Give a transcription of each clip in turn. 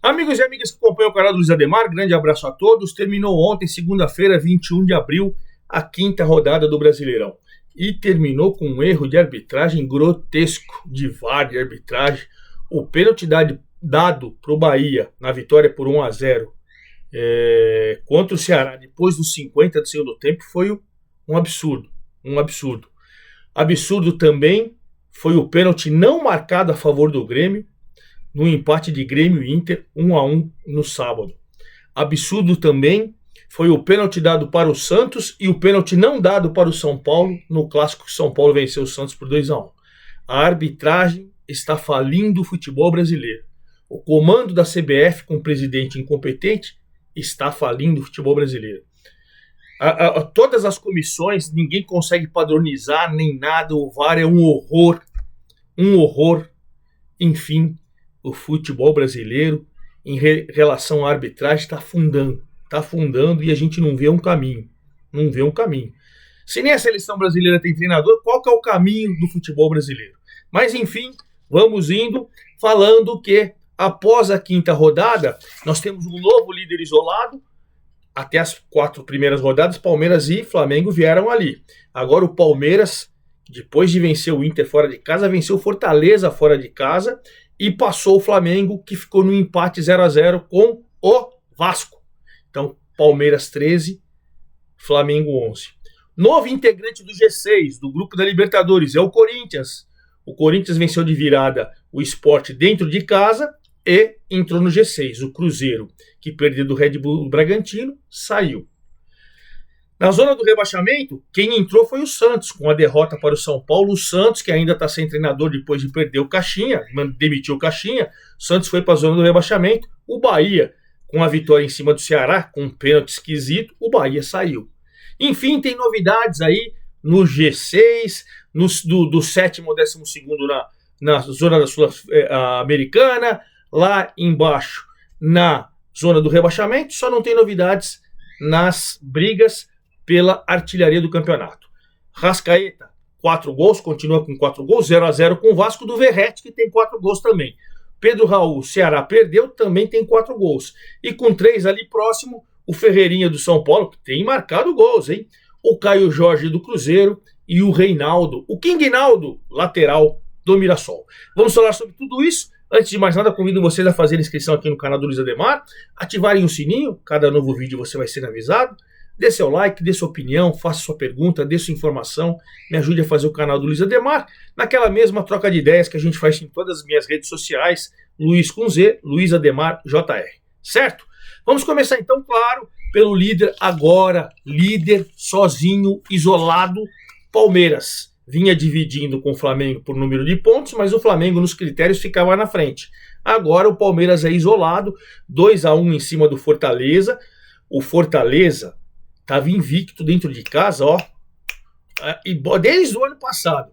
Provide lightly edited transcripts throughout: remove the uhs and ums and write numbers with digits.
Amigos e amigas que acompanham o canal do Luiz Ademar, grande abraço a todos. Terminou ontem, segunda-feira, 21 de abril, a quinta rodada do Brasileirão. E terminou com um erro de arbitragem grotesco, de VAR, de arbitragem. O pênalti dado para o Bahia na vitória por 1-0 contra o Ceará, depois dos 50 do segundo tempo, foi um absurdo. Um absurdo. Absurdo também foi o pênalti não marcado a favor do Grêmio, no empate de Grêmio e Inter, 1-1 no sábado. Absurdo também foi o pênalti dado para o Santos e o pênalti não dado para o São Paulo, no clássico que São Paulo venceu o Santos por 2-1. A arbitragem está falindo o futebol brasileiro. O comando da CBF, com o presidente incompetente, está falindo o futebol brasileiro. Todas as comissões, ninguém consegue padronizar nem nada, o VAR é um horror. Um horror. Enfim, o futebol brasileiro, em relação à arbitragem, está afundando. Está afundando e a gente não vê um caminho. Não vê um caminho. Se nem a seleção brasileira tem treinador, qual que é o caminho do futebol brasileiro? Mas, enfim, vamos indo, falando que após a quinta rodada, nós temos um novo líder isolado. Até as 4 primeiras rodadas, Palmeiras e Flamengo vieram ali. Agora o Palmeiras, depois de vencer o Inter fora de casa, venceu o Fortaleza fora de casa e passou o Flamengo, que ficou no empate 0-0 com o Vasco. Então, Palmeiras 13, Flamengo 11. Novo integrante do G6, do grupo da Libertadores, é o Corinthians. O Corinthians venceu de virada o Sport dentro de casa e entrou no G6. O Cruzeiro, que perdeu do Red Bull Bragantino, saiu. Na zona do rebaixamento, quem entrou foi o Santos, com a derrota para o São Paulo. O Santos, que ainda está sem treinador depois de perder o Caixinha, demitiu o Caixinha, o Santos foi para a zona do rebaixamento. O Bahia, com a vitória em cima do Ceará, com um pênalti esquisito, o Bahia saiu. Enfim, tem novidades aí no G6, do 7º ao 12º na zona da Sul-Americana, lá embaixo na zona do rebaixamento. Só não tem novidades nas brigas pela artilharia do campeonato. Rascaeta, 4 gols, continua com 4 gols, 0-0 com o Vasco do Verratti, que tem 4 gols também. Pedro Raul, Ceará perdeu, também tem 4 gols. E com 3 ali próximo, o Ferreirinha do São Paulo, que tem marcado gols, hein? O Caio Jorge do Cruzeiro e o Reinaldo, o King Naldo, lateral do Mirassol. Vamos falar sobre tudo isso. Antes de mais nada, convido vocês a fazerem inscrição aqui no canal do Luiz Ademar, ativarem o sininho, cada novo vídeo você vai ser avisado, dê seu like, dê sua opinião, faça sua pergunta, dê sua informação, me ajude a fazer o canal do Luiz Ademar, naquela mesma troca de ideias que a gente faz em todas as minhas redes sociais, Luiz com Z, Luiz Ademar JR, certo? Vamos começar então, claro, pelo líder agora, líder sozinho, isolado, Palmeiras. Vinha dividindo com o Flamengo por número de pontos, mas o Flamengo nos critérios ficava na frente. Agora o Palmeiras é isolado, 2-1 em cima do Fortaleza. O Fortaleza estava invicto dentro de casa, ó, desde o ano passado.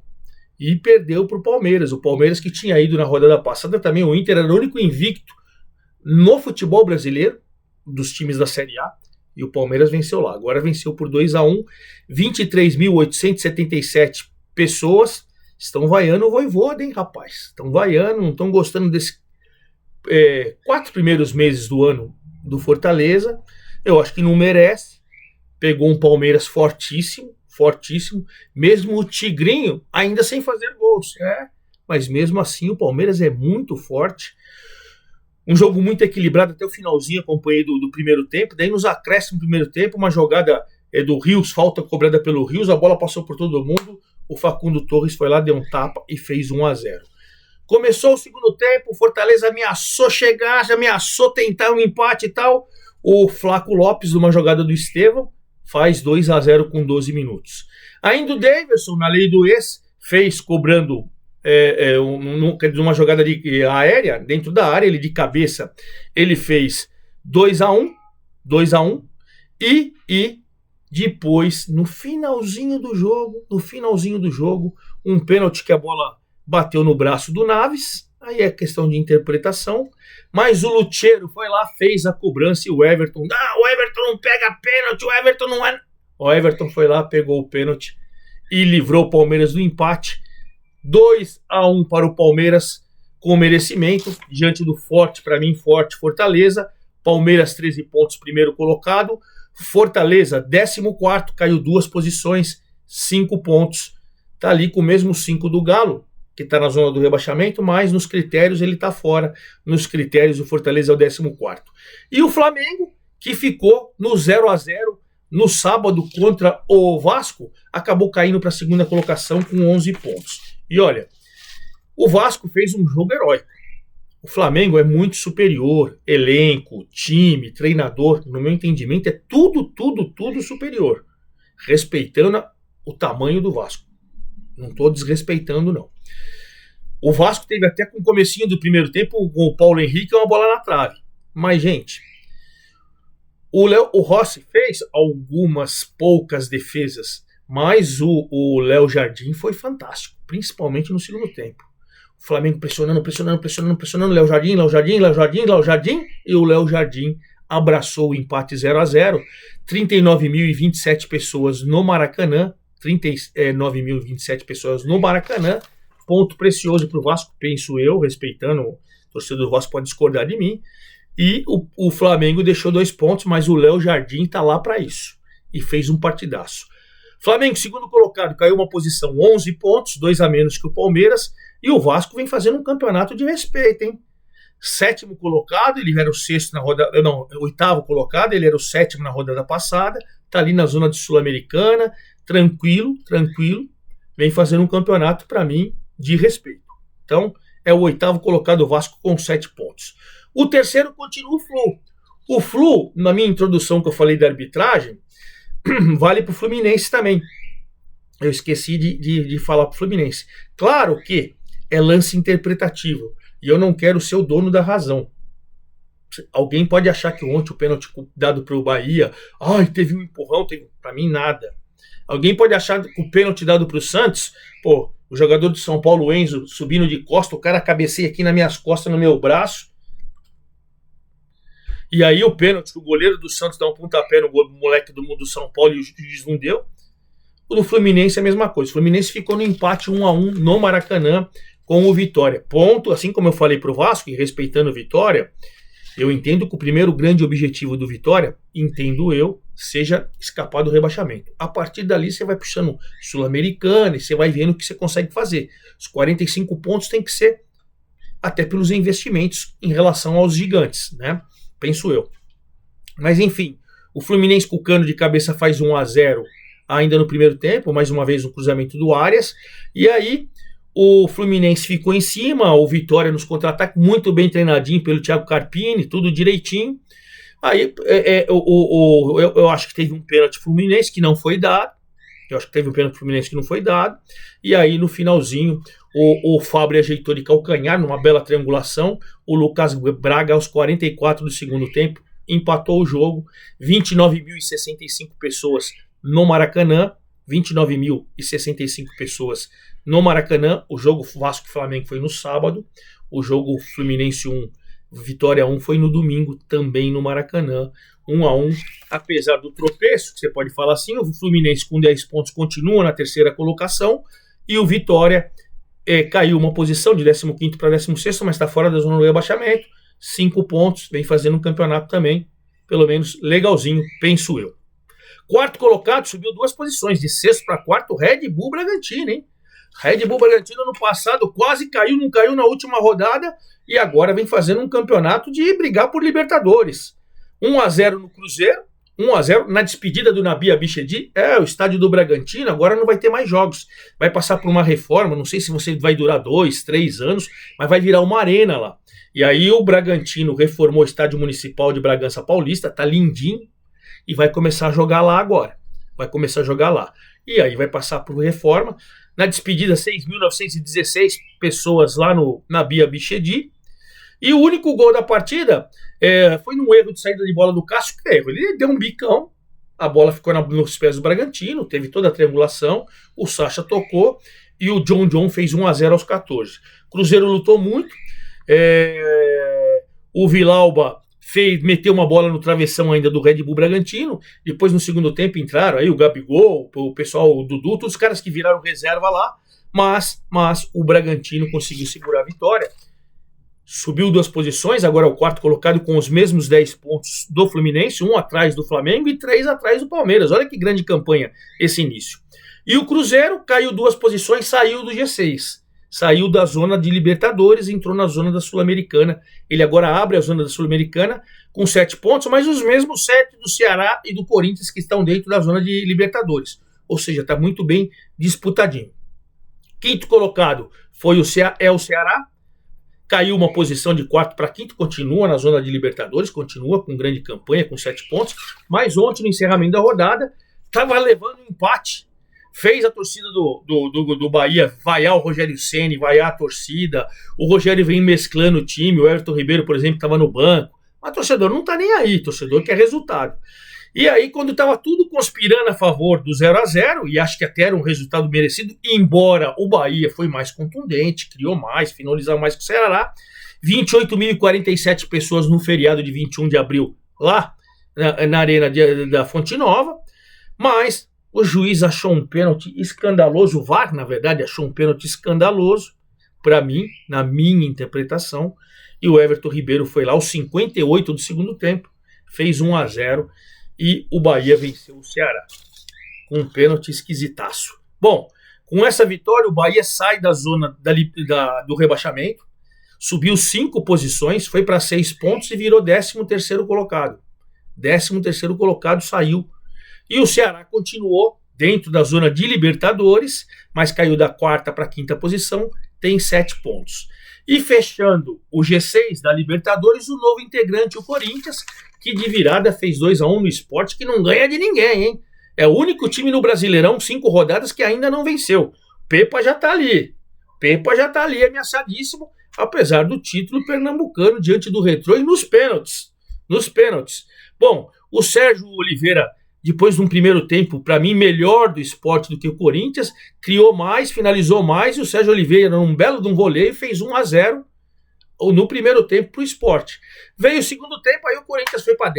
E perdeu para o Palmeiras. O Palmeiras que tinha ido na rodada passada também, o Inter era o único invicto no futebol brasileiro, dos times da Série A. E o Palmeiras venceu lá. Agora venceu por 2-1, 23.877 pessoas estão vaiando o Vojvoda, hein, rapaz? Estão vaiando, não estão gostando desses 4 primeiros meses do ano do Fortaleza. Eu acho que não merece. Pegou um Palmeiras fortíssimo, fortíssimo. Mesmo o Tigrinho ainda sem fazer gols. Mas mesmo assim o Palmeiras é muito forte. Um jogo muito equilibrado até o finalzinho, acompanhei do primeiro tempo. Daí nos acréscimos do primeiro tempo, uma jogada do Rios, falta cobrada pelo Rios, a bola passou por todo mundo. O Facundo Torres foi lá, deu um tapa e fez 1-0. Começou o segundo tempo, o Fortaleza ameaçou chegar, ameaçou tentar um empate e tal. O Flaco Lopes, numa jogada do Estevão, faz 2-0 com 12 minutos. Ainda o Daverson, na lei do ex, fez cobrando uma jogada aérea, dentro da área, ele de cabeça, ele fez 2-1, e depois, no finalzinho do jogo, um pênalti que a bola bateu no braço do Naves, aí é questão de interpretação, mas o Lucheiro foi lá, fez a cobrança e o Everton, o Everton não pega pênalti, o Everton não é... O Everton foi lá, pegou o pênalti e livrou o Palmeiras do empate, 2-1 para o Palmeiras, com merecimento, diante do forte, para mim, forte Fortaleza. Palmeiras, 13 pontos, primeiro colocado. Fortaleza, 14º, caiu 2 posições, 5 pontos. Tá ali com o mesmo 5 do Galo, que está na zona do rebaixamento, mas nos critérios ele está fora. Nos critérios, o Fortaleza é o 14º. E o Flamengo, que ficou no 0-0 no sábado contra o Vasco, acabou caindo para a segunda colocação com 11 pontos. E olha, o Vasco fez um jogo heróico. O Flamengo é muito superior, elenco, time, treinador, no meu entendimento é tudo superior, respeitando o tamanho do Vasco. Não estou desrespeitando, não. O Vasco teve até com o comecinho do primeiro tempo com o Paulo Henrique uma bola na trave. Mas, gente, o Rossi fez algumas poucas defesas, mas o Léo Jardim foi fantástico, principalmente no segundo tempo. O Flamengo pressionando, Léo Jardim, e o Léo Jardim abraçou o empate 0-0, 39.027 pessoas no Maracanã, 39.027 pessoas no Maracanã, ponto precioso para o Vasco, penso eu, respeitando, o torcedor do Vasco pode discordar de mim, e o Flamengo deixou 2 pontos, mas o Léo Jardim está lá para isso, e fez um partidaço. Flamengo, segundo colocado, caiu uma posição, 11 pontos, 2 a menos que o Palmeiras, e o Vasco vem fazendo um campeonato de respeito, hein? 7º colocado, ele era o 6º na rodada, não, 8º colocado, ele era o 7º na rodada passada, tá ali na zona de Sul-Americana, tranquilo, vem fazendo um campeonato, para mim, de respeito. Então, é o 8º colocado, o Vasco, com 7 pontos. O terceiro continua o Flu. O Flu, na minha introdução que eu falei da arbitragem, vale para o Fluminense também. Eu esqueci de falar para o Fluminense. Claro que é lance interpretativo, e eu não quero ser o dono da razão. Alguém pode achar que ontem o pênalti dado para o Bahia, teve um empurrão, para mim nada. Alguém pode achar que o pênalti dado para o Santos, o jogador de São Paulo, Enzo, subindo de costa, o cara cabeceia aqui nas minhas costas, no meu braço, e aí o pênalti, o goleiro do Santos dá um pontapé no moleque do São Paulo e o juiz não deu. O do Fluminense é a mesma coisa. O Fluminense ficou no empate 1-1 no Maracanã com o Vitória. Ponto, assim como eu falei pro Vasco, e respeitando o Vitória, eu entendo que o primeiro grande objetivo do Vitória, entendo eu, seja escapar do rebaixamento. A partir dali você vai puxando Sul-Americana e você vai vendo o que você consegue fazer. Os 45 pontos tem que ser até pelos investimentos em relação aos gigantes, né? Penso eu. Mas enfim, o Fluminense com o Cano de cabeça faz 1-0 ainda no primeiro tempo, mais uma vez um cruzamento do Arias, e aí o Fluminense ficou em cima, o Vitória nos contra-ataques, muito bem treinadinho pelo Thiago Carpini, tudo direitinho. Aí eu acho que teve um pênalti Fluminense que não foi dado, e aí no finalzinho o Fábio ajeitou de calcanhar numa bela triangulação, o Lucas Braga aos 44 do segundo tempo empatou o jogo, 29.065 pessoas no Maracanã, 29.065 pessoas no Maracanã. O jogo Vasco-Flamengo foi no sábado, o jogo Fluminense 1, Vitória 1 foi no domingo, também no Maracanã, 1-1, apesar do tropeço, que você pode falar assim, o Fluminense com 10 pontos continua na terceira colocação, e o Vitória caiu uma posição de 15º para 16º, mas está fora da zona do rebaixamento, 5 pontos, vem fazendo um campeonato também, pelo menos legalzinho, penso eu. Quarto colocado subiu 2 posições, de 6º para 4º, Red Bull Bragantino, hein? Red Bull Bragantino no passado quase caiu, não caiu na última rodada, e agora vem fazendo um campeonato de brigar por Libertadores. 1-0 no Cruzeiro, 1-0 na despedida do Nabi Abichedi. O estádio do Bragantino agora não vai ter mais jogos, vai passar por uma reforma, não sei se você vai durar 2, 3 anos, mas vai virar uma arena lá. E aí o Bragantino reformou o estádio municipal de Bragança Paulista, tá lindinho, e vai começar a jogar lá agora. E aí vai passar por reforma. Na despedida, 6.916 pessoas lá no Nabi Abichedi. E o único gol da partida foi num erro de saída de bola do Cássio. Ele deu um bicão, a bola ficou nos pés do Bragantino, teve toda a triangulação, o Sacha tocou e o John fez 1-0 aos 14. Cruzeiro lutou muito, o Vilauba meteu uma bola no travessão ainda do Red Bull Bragantino, depois no segundo tempo entraram aí o Gabigol, o pessoal, o Dudu, todos os caras que viraram reserva lá, mas o Bragantino conseguiu segurar a vitória. subiu 2 posições, agora é o quarto colocado com os mesmos 10 pontos do Fluminense, 1 atrás do Flamengo e 3 atrás do Palmeiras. Olha que grande campanha esse início. E o Cruzeiro caiu 2 posições, saiu do G6. Saiu da zona de Libertadores, entrou na zona da Sul-Americana. Ele agora abre a zona da Sul-Americana com 7 pontos, mas os mesmos 7 do Ceará e do Corinthians que estão dentro da zona de Libertadores. Ou seja, está muito bem disputadinho. Quinto colocado foi o Ceará. Caiu uma posição de quarto para quinto, continua na zona de Libertadores, continua com grande campanha, com 7 pontos. Mas ontem, no encerramento da rodada, estava levando um empate. Fez a torcida do Bahia vaiar o Rogério Ceni, vaiar a torcida. O Rogério vem mesclando o time. O Everton Ribeiro, por exemplo, estava no banco. Mas o torcedor não está nem aí, o torcedor quer resultado. E aí, quando estava tudo conspirando a favor do 0-0, e acho que até era um resultado merecido, embora o Bahia foi mais contundente, criou mais, finalizou mais que o Ceará, 28.047 pessoas no feriado de 21 de abril, lá na arena da Fonte Nova, mas o juiz achou um pênalti escandaloso, o VAR, na verdade, achou um pênalti escandaloso, para mim, na minha interpretação, e o Everton Ribeiro foi lá aos 58 do segundo tempo, fez 1-0, e o Bahia venceu o Ceará com um pênalti esquisitaço. Bom, com essa vitória o Bahia sai da zona do rebaixamento, subiu 5 posições, foi para 6 pontos e virou 13º colocado. 13º colocado saiu. E o Ceará continuou dentro da zona de Libertadores, mas caiu da 4ª para a 5ª posição, tem 7 pontos. E fechando o G6 da Libertadores, o novo integrante, o Corinthians, que de virada fez 2-1 no Sport, que não ganha de ninguém, hein? É o único time no Brasileirão, 5 rodadas, que ainda não venceu. Pepa já tá ali. Pepa já tá ali, ameaçadíssimo, apesar do título pernambucano diante do Retrô e nos pênaltis. Nos pênaltis. Bom, o Sérgio Oliveira, depois de um primeiro tempo, para mim, melhor do Sport do que o Corinthians, criou mais, finalizou mais, e o Sérgio Oliveira, num belo de um voleio, fez 1-0 no primeiro tempo para o Sport. Veio o segundo tempo, aí o Corinthians foi para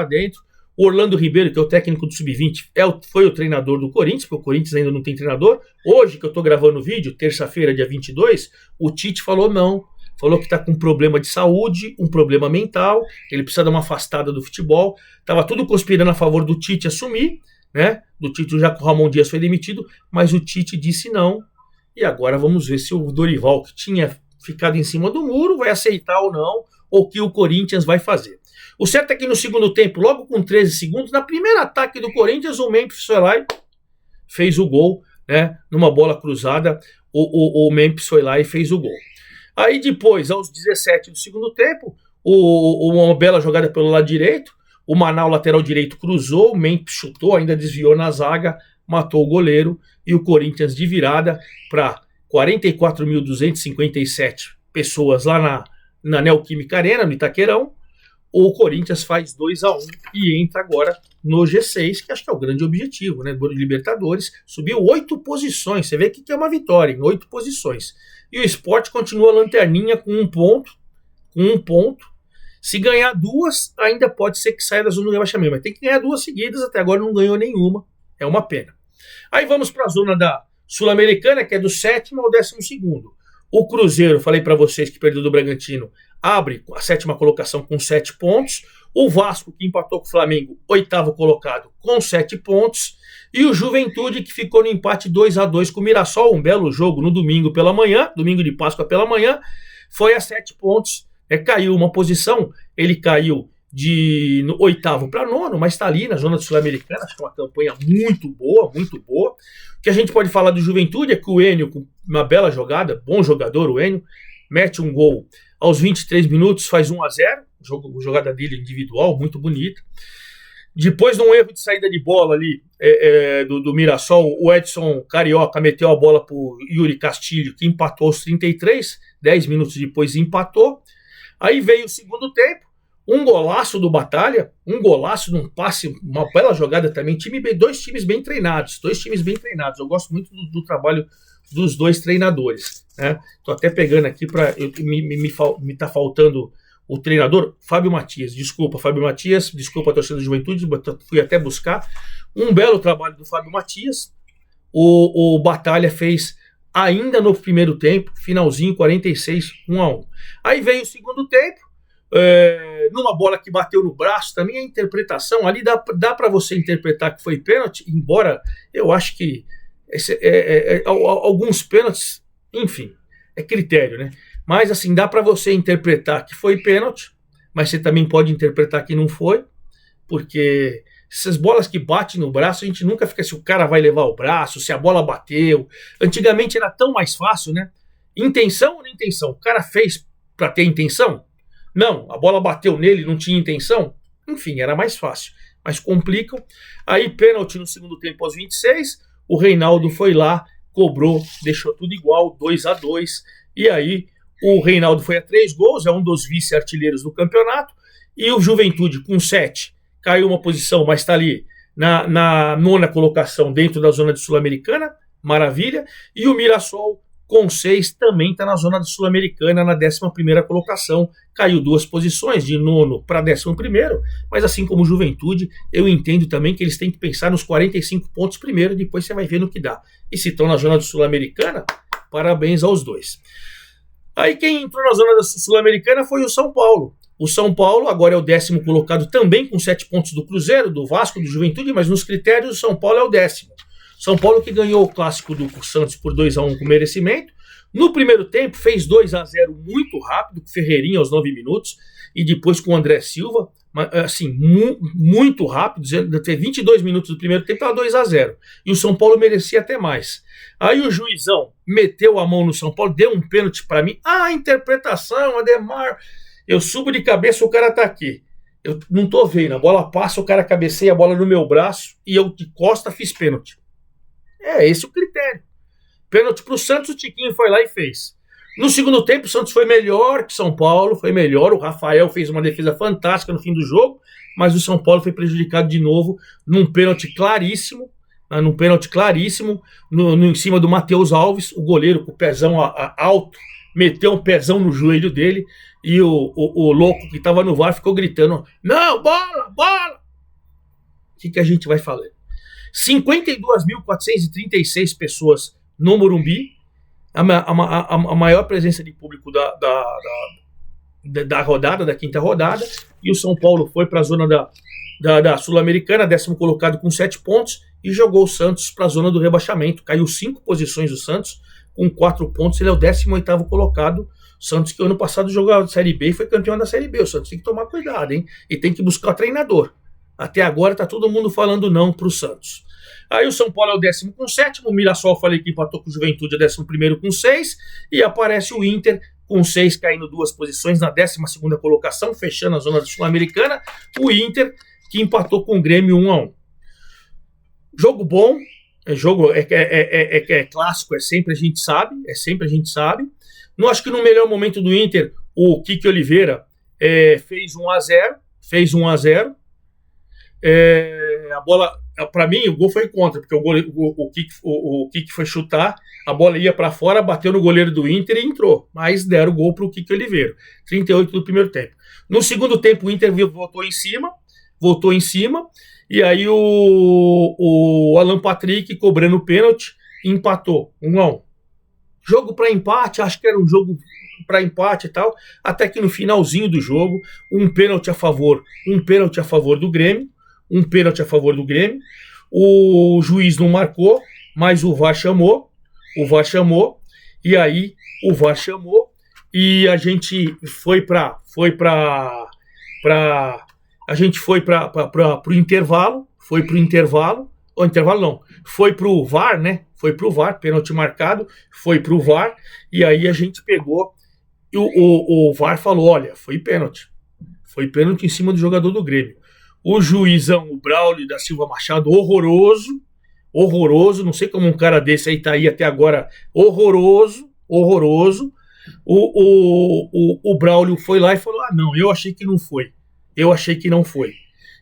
dentro. O Orlando Ribeiro, que é o técnico do Sub-20, foi o treinador do Corinthians, porque o Corinthians ainda não tem treinador. Hoje, que eu estou gravando o vídeo, terça-feira, dia 22, o Tite falou não. Falou que está com um problema de saúde, um problema mental, ele precisa dar uma afastada do futebol. Estava tudo conspirando a favor do Tite assumir, né? Do Tite, já que o Ramon Dias foi demitido, mas o Tite disse não. E agora vamos ver se o Dorival, que tinha ficado em cima do muro, vai aceitar ou não, ou o que o Corinthians vai fazer. O certo é que no segundo tempo, logo com 13 segundos, na primeira ataque do Corinthians, o Memphis foi lá e fez o gol, né? Numa bola cruzada, o Memphis foi lá e fez o gol. Aí depois, aos 17 do segundo tempo, uma bela jogada pelo lado direito, o Manaus, lateral direito, cruzou, o Memphis chutou, ainda desviou na zaga, matou o goleiro, e o Corinthians de virada para 44.257 pessoas lá na Neoquímica Arena, no Itaquerão. O Corinthians faz 2-1 e entra agora no G6, que acho que é o grande objetivo, né? Do Libertadores, subiu 8 posições, você vê que é uma vitória em 8 posições. E o Sport continua lanterninha com um ponto. Se ganhar 2, ainda pode ser que saia da zona do rebaixamento, mas tem que ganhar 2 seguidas, até agora não ganhou nenhuma, é uma pena. Aí vamos para a zona da Sul-Americana, que é do 7º ao 12º. O Cruzeiro, falei para vocês que perdeu do Bragantino, abre a 7ª colocação com 7 pontos. O Vasco, que empatou com o Flamengo, 8º colocado, com 7 pontos. E o Juventude, que ficou no empate 2-2 com o Mirassol, um belo jogo no domingo pela manhã, domingo de Páscoa pela manhã, foi a 7 pontos, caiu uma posição, ele caiu de 8º para 9º, mas está ali na zona Sul-Americana, acho que é uma campanha muito boa, muito boa. O que a gente pode falar do Juventude é que o Enio, com uma bela jogada, bom jogador o Enio, mete um gol aos 23 minutos, faz 1-0, jogada dele individual, muito bonita. Depois de um erro de saída de bola ali do Mirassol, o Edson Carioca meteu a bola para o Yuri Castilho, que empatou aos 33, 10 minutos depois empatou. Aí veio o segundo tempo, um golaço do Batalha, um golaço de um passe, uma bela jogada também, dois times bem treinados. Eu gosto muito do trabalho dos dois treinadores, né? Tô até pegando aqui para me tá faltando o treinador Fábio Matias, desculpa a torcida da Juventude, fui até buscar um belo trabalho do Fábio Matias. O Batalha fez ainda no primeiro tempo, finalzinho, 46, 1-1. Aí veio o segundo tempo, numa bola que bateu no braço, também a interpretação ali dá para você interpretar que foi pênalti, embora eu acho que alguns pênaltis, enfim, é critério, né? Mas assim, dá para você interpretar que foi pênalti, mas você também pode interpretar que não foi, porque essas bolas que batem no braço, a gente nunca fica se o cara vai levar o braço, se a bola bateu. Antigamente era tão mais fácil, né? Intenção ou não intenção? O cara fez para ter intenção? Não, a bola bateu nele, não tinha intenção? Enfim, era mais fácil. Mas complicam. Aí, pênalti no segundo tempo aos 26, o Reinaldo foi lá, cobrou, deixou tudo igual, 2-2. E aí, o Reinaldo foi a 3 gols, é um dos vice-artilheiros do campeonato. E o Juventude, com 7, caiu uma posição, mas está ali na nona colocação dentro da zona de Sul-Americana, maravilha. E o Mirassol, com 6, também está na zona de Sul-Americana, na 11ª colocação. Caiu 2 posições, de nono para 11º, mas assim como o Juventude, eu entendo também que eles têm que pensar nos 45 pontos primeiro, depois você vai ver no que dá. E se estão na zona de Sul-Americana, parabéns aos dois. Aí quem entrou na zona da Sul-Americana foi o São Paulo. O São Paulo agora é o 10º colocado, também com 7 pontos do Cruzeiro, do Vasco, do Juventude, mas nos critérios o São Paulo é o 10º. São Paulo que ganhou o clássico do Santos por 2-1 com merecimento. No primeiro tempo fez 2-0 muito rápido, com Ferreirinha aos 9 minutos, e depois com o André Silva, assim, muito rápido, até 22 minutos do primeiro tempo, estava 2-0. E o São Paulo merecia até mais. Aí o juizão meteu a mão no São Paulo, deu um pênalti para mim. Ah, interpretação, Ademar. Eu subo de cabeça, o cara tá aqui. Eu não tô vendo, a bola passa, o cara cabeceia a bola no meu braço e eu de costa fiz pênalti. É esse o critério. Pênalti pro Santos, o Tiquinho foi lá e fez. No segundo tempo, o Santos foi melhor que São Paulo, foi melhor. O Rafael fez uma defesa fantástica no fim do jogo, mas o São Paulo foi prejudicado de novo num pênalti claríssimo, em cima do Matheus Alves, o goleiro com o pezão alto, meteu um pezão no joelho dele e o louco que estava no VAR ficou gritando: não, bola, bola! O que a gente vai falar? 52.436 pessoas no Morumbi, a maior presença de público da rodada, da quinta rodada, e o São Paulo foi para a zona da Sul-Americana, 10º colocado com 7 pontos, e jogou o Santos para a zona do rebaixamento. Caiu 5 posições o Santos, com 4 pontos, ele é o 18º colocado. O Santos que ano passado jogou a Série B e foi campeão da Série B. O Santos tem que tomar cuidado, hein? E tem que buscar treinador. Até agora tá todo mundo falando não pro Santos. Aí o São Paulo é o 10º com 7, o Mirassol, falei que empatou com o Juventude, é 11º com 6, e aparece o Inter com 6, caindo 2 posições na 12ª colocação, fechando a zona Sul-Americana. O Inter que empatou com o Grêmio 1-1. Jogo bom, jogo clássico, sempre a gente sabe. Não acho que no melhor momento do Inter, o Kiki Oliveira fez 1-0. A bola, para mim, o gol foi contra, porque o Kiki foi chutar, a bola ia para fora, bateu no goleiro do Inter e entrou, mas deram o gol para o Kiki Oliveira, 38 do primeiro tempo. No segundo tempo, o Inter voltou em cima, e aí o Alan Patrick, cobrando o pênalti, empatou 1-1. Jogo para empate, acho que era um jogo para empate e tal, até que no finalzinho do jogo, um pênalti a favor do Grêmio, o juiz não marcou, mas o VAR chamou, e aí o VAR chamou, e a gente foi para o intervalo, foi pro VAR, né? Foi pro VAR, pênalti marcado, foi pro VAR, e aí a gente pegou, e o VAR falou: olha, foi pênalti em cima do jogador do Grêmio. O juizão, o Braulio da Silva Machado, horroroso, não sei como um cara desse aí tá aí até agora, horroroso. O Braulio foi lá e falou: ah, não, eu achei que não foi.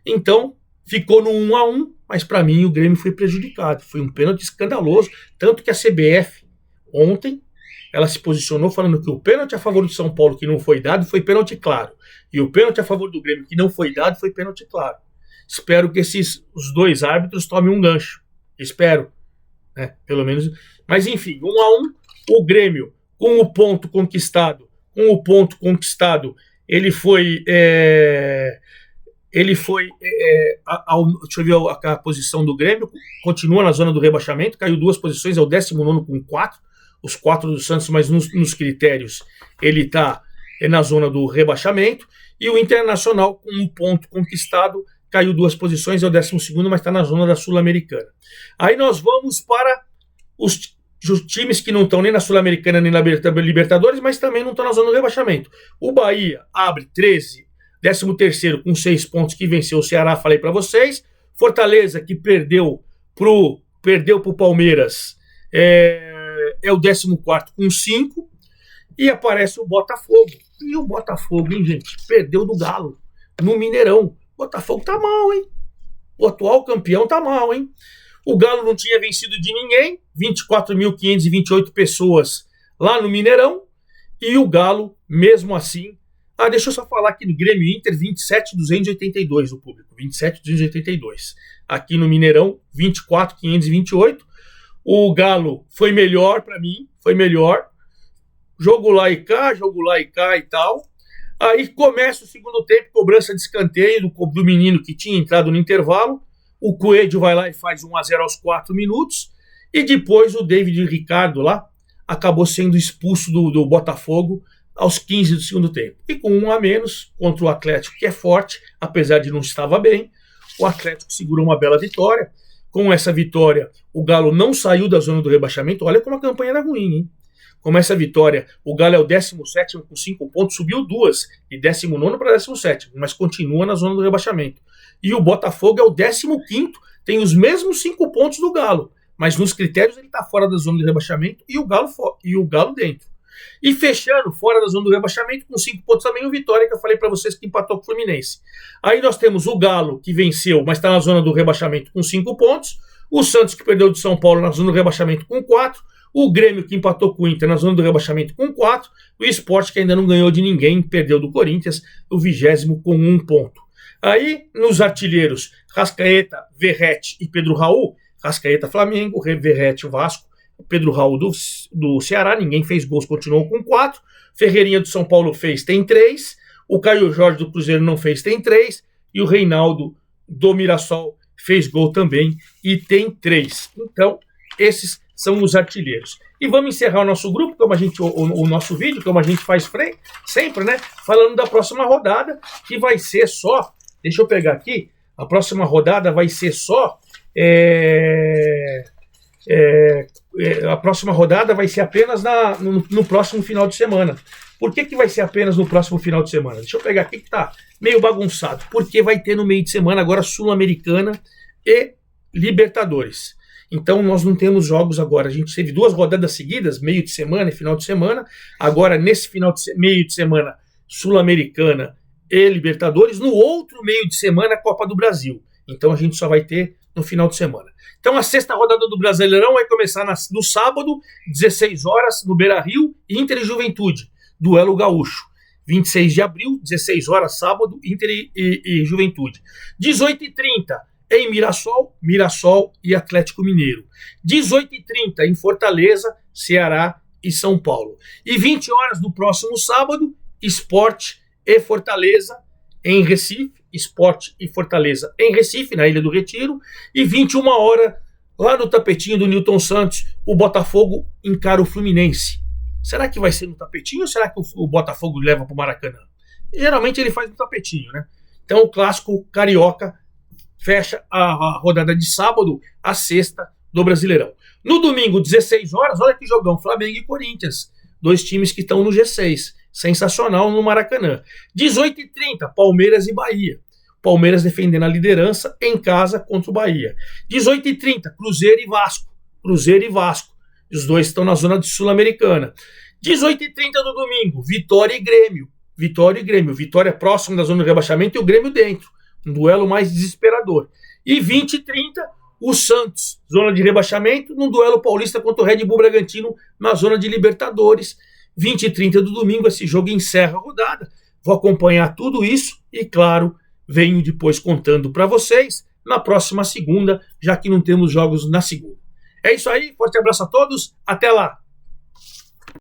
Então, ficou no 1-1, mas para mim o Grêmio foi prejudicado. Foi um pênalti escandaloso, tanto que a CBF ontem ela se posicionou falando que o pênalti a favor do São Paulo que não foi dado foi pênalti claro, e o pênalti a favor do Grêmio que não foi dado foi pênalti claro. Espero que os dois árbitros tomem um gancho. Espero, né? Pelo menos. Mas enfim, 1-1, O Grêmio, com o ponto conquistado, ele foi... deixa eu ver a posição do Grêmio, continua na zona do rebaixamento, caiu 2 posições, é o 19º com 4, os 4 do Santos, mas nos critérios ele está na zona do rebaixamento, e o Internacional, com um ponto conquistado, caiu 2 posições, é o 12º, mas está na zona da Sul-Americana. Aí nós vamos para os times que não estão nem na Sul-Americana nem na Libertadores, mas também não estão na zona do rebaixamento. O Bahia abre 13º com 6 pontos, que venceu o Ceará, falei para vocês. Fortaleza, que perdeu pro Palmeiras, é o 14º com 5. E aparece o Botafogo. E o Botafogo, hein, gente? Perdeu do Galo no Mineirão. O Botafogo tá mal, hein? O atual campeão tá mal, hein? O Galo não tinha vencido de ninguém. 24.528 pessoas lá no Mineirão. E o Galo, mesmo assim... deixa eu só falar aqui no Grêmio Inter, 27.282 o público. 27.282. Aqui no Mineirão, 24.528. O Galo foi melhor para mim. Foi melhor. Jogo lá e cá e tal. Aí começa o segundo tempo, cobrança de escanteio do menino que tinha entrado no intervalo. O Coelho vai lá e faz 1-0 aos 4 minutos. E depois o David Ricardo lá acabou sendo expulso do Botafogo aos 15 do segundo tempo. E com 1 a menos contra o Atlético, que é forte, apesar de não estava bem, o Atlético segurou uma bela vitória. Com essa vitória, o Galo não saiu da zona do rebaixamento. Olha como a campanha era ruim, hein? Com essa vitória, o Galo é o 17º com 5 pontos, subiu 2, de 19º para 17º, mas continua na zona do rebaixamento. E o Botafogo é o 15º, tem os mesmos 5 pontos do Galo, mas nos critérios ele está fora da zona do rebaixamento e o Galo dentro. E fechando, fora da zona do rebaixamento, com 5 pontos também, o Vitória, que eu falei para vocês que empatou com o Fluminense. Aí nós temos o Galo, que venceu, mas está na zona do rebaixamento com 5 pontos, o Santos, que perdeu de São Paulo na zona do rebaixamento com 4, o Grêmio, que empatou com o Inter na zona do rebaixamento com 4, o Sport, que ainda não ganhou de ninguém, perdeu do Corinthians, o 20º com 1 ponto. Aí, nos artilheiros, Rascaeta, Verratti e Pedro Raul, Rascaeta Flamengo, Verratti Vasco, Pedro Raul do Ceará, ninguém fez gols, continuou com 4, Ferreirinha do São Paulo tem 3, o Caio Jorge do Cruzeiro não fez, tem 3, e o Reinaldo do Mirassol fez gol também e tem 3. Então, esses são os artilheiros. E vamos encerrar o nosso grupo, o nosso vídeo, como a gente faz sempre, né? Falando da próxima rodada, que vai ser só... Deixa eu pegar aqui. A próxima rodada vai ser só... a próxima rodada vai ser apenas no próximo final de semana. Por que vai ser apenas no próximo final de semana? Deixa eu pegar aqui que tá meio bagunçado. Porque vai ter no meio de semana agora Sul-Americana e Libertadores. Então nós não temos jogos agora. A gente teve 2 rodadas seguidas, meio de semana e final de semana. Agora nesse meio de semana, Sul-Americana e Libertadores. No outro meio de semana, Copa do Brasil. Então a gente só vai ter no final de semana. Então a 6ª rodada do Brasileirão vai começar no sábado, 16 horas, no Beira-Rio, Inter e Juventude, duelo gaúcho. 26 de abril, 16 horas, sábado, Inter e Juventude. 18h30 em Mirassol e Atlético Mineiro. 18h30 em Fortaleza, Ceará e São Paulo. E 20 horas do próximo sábado, Sport e Fortaleza em Recife. Sport e Fortaleza em Recife, na Ilha do Retiro. E 21 horas, lá no tapetinho do Newton Santos, o Botafogo encara o Fluminense. Será que vai ser no tapetinho ou será que o Botafogo leva para o Maracanã? Geralmente ele faz no tapetinho, né? Então o clássico carioca fecha a rodada de sábado, a 6ª do Brasileirão. No domingo, 16 horas, olha que jogão, Flamengo e Corinthians. 2 times que estão no G6. Sensacional no Maracanã. 18h30, Palmeiras e Bahia. Palmeiras defendendo a liderança em casa contra o Bahia. 18h30, Cruzeiro e Vasco. Os 2 estão na zona de Sul-Americana. 18h30 do domingo, Vitória e Grêmio. Vitória próximo da zona do rebaixamento e o Grêmio dentro. Um duelo mais desesperador. E 20h30, o Santos, zona de rebaixamento, num duelo paulista contra o Red Bull Bragantino na zona de Libertadores. 20h30 do domingo, esse jogo encerra a rodada. Vou acompanhar tudo isso e, claro, venho depois contando para vocês na próxima segunda, já que não temos jogos na segunda. É isso aí, forte abraço a todos, até lá!